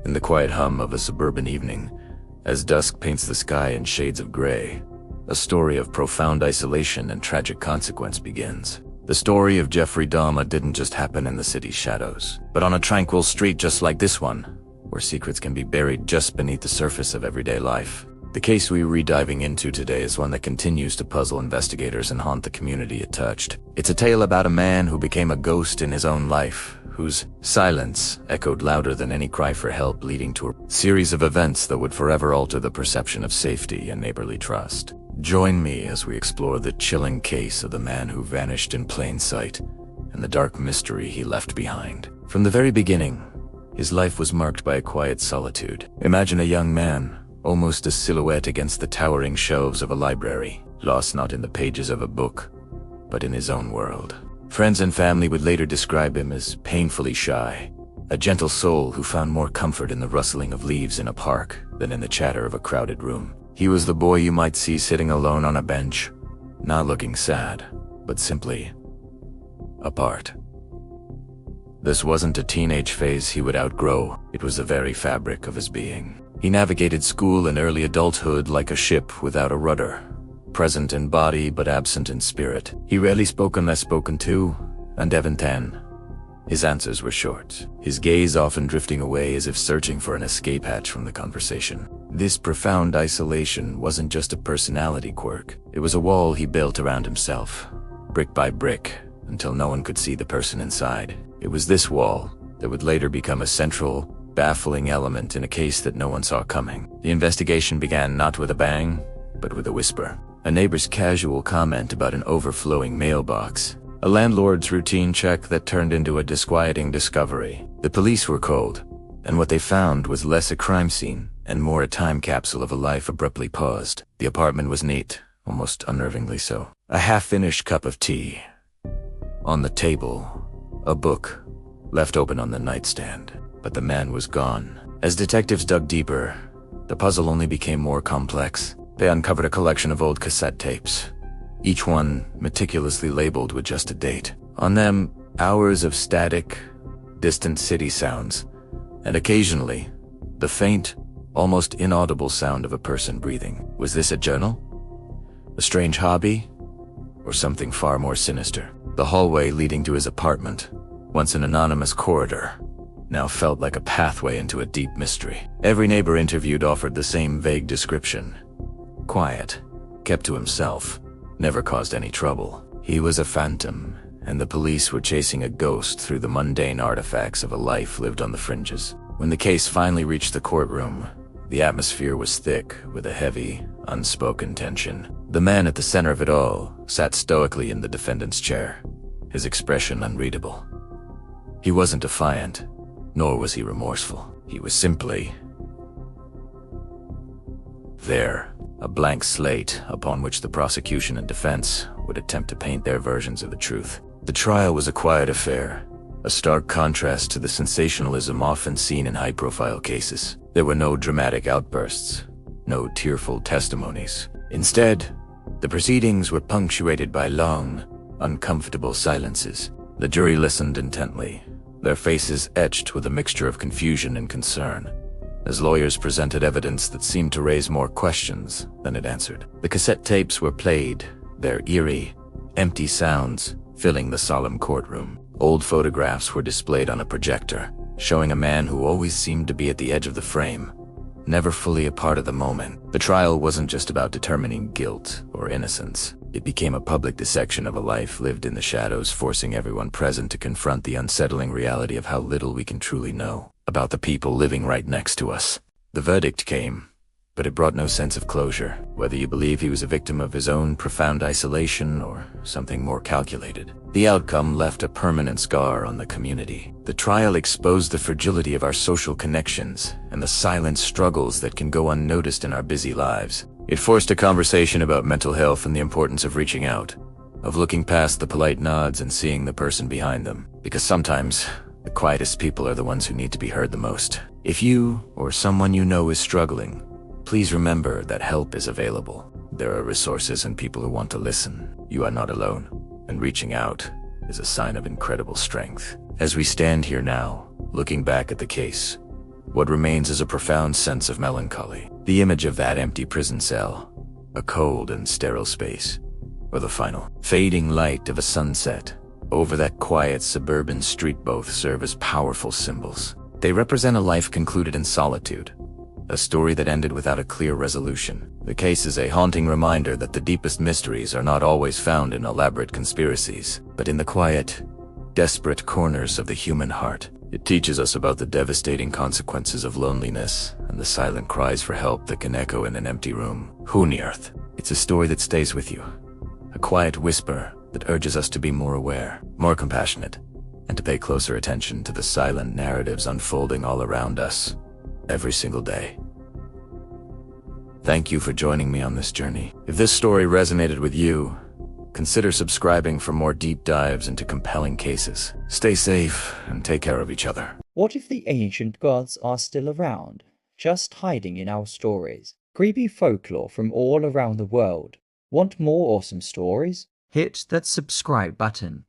In the quiet hum of a suburban evening, as dusk paints the sky in shades of gray, a story of profound isolation and tragic consequence begins. The story of Jeffrey Dahmer didn't just happen in the city's shadows, but on a tranquil street just like this one, where secrets can be buried just beneath the surface of everyday life. The case we're re-diving into today is one that continues to puzzle investigators and haunt the community it touched. It's a tale about a man who became a ghost in his own life, whose silence echoed louder than any cry for help, leading to a series of events that would forever alter the perception of safety and neighborly trust. Join me as we explore the chilling case of the man who vanished in plain sight and the dark mystery he left behind. From the very beginning, his life was marked by a quiet solitude. Imagine a young man, almost a silhouette against the towering shelves of a library, lost not in the pages of a book, but in his own world. Friends and family would later describe him as painfully shy, a gentle soul who found more comfort in the rustling of leaves in a park than in the chatter of a crowded room. He was the boy you might see sitting alone on a bench, not looking sad, but simply apart. This wasn't a teenage phase he would outgrow, it was the very fabric of his being. He navigated school and early adulthood like a ship without a rudder, present in body but absent in spirit. He rarely spoke unless spoken to, and even then, his answers were short, his gaze often drifting away as if searching for an escape hatch from the conversation. This profound isolation wasn't just a personality quirk, it was a wall he built around himself, brick by brick, until no one could see the person inside. It was this wall that would later become a central, baffling element in a case that no one saw coming. The investigation began not with a bang, but with a whisper. A neighbor's casual comment about an overflowing mailbox. A landlord's routine check that turned into a disquieting discovery. The police were called, and what they found was less a crime scene and more a time capsule of a life abruptly paused. The apartment was neat, almost unnervingly so. A half-finished cup of tea. On the table, a book, left open on the nightstand. But the man was gone. As detectives dug deeper, the puzzle only became more complex. They uncovered a collection of old cassette tapes, each one meticulously labeled with just a date. On them, hours of static, distant city sounds, and occasionally, the faint, almost inaudible sound of a person breathing. Was this a journal? A strange hobby? Or something far more sinister? The hallway leading to his apartment, once an anonymous corridor, now felt like a pathway into a deep mystery. Every neighbor interviewed offered the same vague description. Quiet, kept to himself, never caused any trouble. He was a phantom, and the police were chasing a ghost through the mundane artifacts of a life lived on the fringes. When the case finally reached the courtroom, the atmosphere was thick with a heavy, unspoken tension. The man at the center of it all sat stoically in the defendant's chair, his expression unreadable. He wasn't defiant, nor was he remorseful. He was simply there, a blank slate upon which the prosecution and defense would attempt to paint their versions of the truth. The trial was a quiet affair, a stark contrast to the sensationalism often seen in high-profile cases. There were no dramatic outbursts, no tearful testimonies. Instead, the proceedings were punctuated by long, uncomfortable silences. The jury listened intently, their faces etched with a mixture of confusion and concern, as lawyers presented evidence that seemed to raise more questions than it answered. The cassette tapes were played, their eerie, empty sounds filling the solemn courtroom. Old photographs were displayed on a projector, showing a man who always seemed to be at the edge of the frame, never fully a part of the moment. The trial wasn't just about determining guilt or innocence. It became a public dissection of a life lived in the shadows, forcing everyone present to confront the unsettling reality of how little we can truly know about the people living right next to us. The verdict came, but it brought no sense of closure, whether you believe he was a victim of his own profound isolation or something more calculated. The outcome left a permanent scar on the community. The trial exposed the fragility of our social connections and the silent struggles that can go unnoticed in our busy lives. It forced a conversation about mental health and the importance of reaching out, of looking past the polite nods and seeing the person behind them. Because sometimes, the quietest people are the ones who need to be heard the most. If you or someone you know is struggling, please remember that help is available. There are resources and people who want to listen. You are not alone, and reaching out is a sign of incredible strength. As we stand here now, looking back at the case, What remains is a profound sense of melancholy. The image of that empty prison cell, a cold and sterile space, or the final fading light of a sunset over that quiet suburban street both serve as powerful symbols. They represent a life concluded in solitude, a story that ended without a clear resolution. The case is a haunting reminder that the deepest mysteries are not always found in elaborate conspiracies, but in the quiet, desperate corners of the human heart. It teaches us about the devastating consequences of loneliness and the silent cries for help that can echo in an empty room. HoRRoRcLiP. It's a story that stays with you, a quiet whisper that urges us to be more aware, more compassionate, and to pay closer attention to the silent narratives unfolding all around us, every single day. Thank you for joining me on this journey. If this story resonated with you, consider subscribing for more deep dives into compelling cases. Stay safe and take care of each other. What if the ancient gods are still around, just hiding in our stories? Creepy folklore from all around the world. Want more awesome stories? Hit that subscribe button